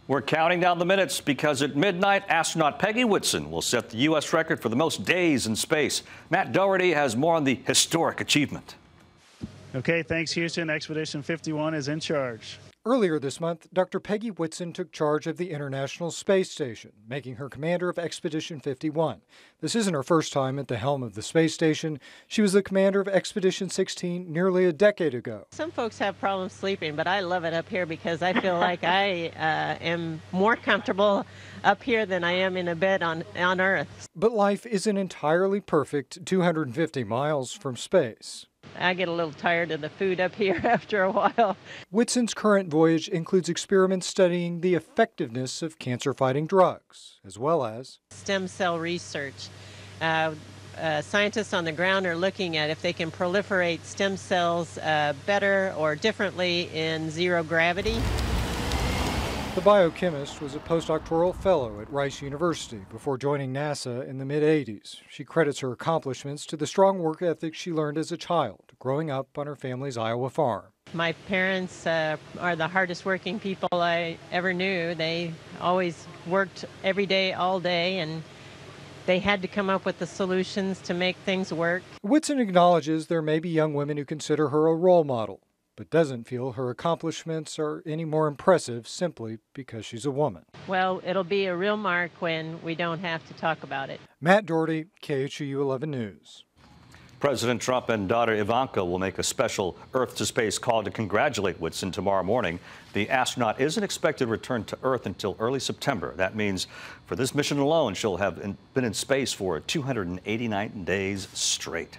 We're counting down the minutes because at midnight, astronaut Peggy Whitson will set the U.S. record for the most days in space. Matt Doherty has more on the historic achievement. Okay, thanks, Houston. Expedition 51 is in charge. Earlier this month, Dr. Peggy Whitson took charge of the International Space Station, making her commander of Expedition 51. This isn't her first time at the helm of the space station. She was the commander of Expedition 16 nearly a decade ago. Some folks have problems sleeping, but I love it up here because I feel like I am more comfortable up here than I am in a bed on Earth. But life isn't entirely perfect 250 miles from space. I get a little tired of the food up here after a while. Whitson's current voyage includes experiments studying the effectiveness of cancer-fighting drugs, as well as stem cell research. Scientists on the ground are looking at if they can proliferate stem cells better or differently in zero gravity. The biochemist was a postdoctoral fellow at Rice University before joining NASA in the mid-'80s. She credits her accomplishments to the strong work ethic she learned as a child, growing up on her family's Iowa farm. My parents are the hardest working people I ever knew. They always worked every day, all day, and they had to come up with the solutions to make things work. Whitson acknowledges there may be young women who consider her a role model, but doesn't feel her accomplishments are any more impressive simply because she's a woman. Well, it'll be a real mark when we don't have to talk about it. Matt Doherty, KHOU 11 News. President Trump and daughter Ivanka will make a special Earth to space call to congratulate Whitson tomorrow morning. The astronaut isn't expected to return to Earth until early September. That means for this mission alone, she'll have been in space for 289 days straight.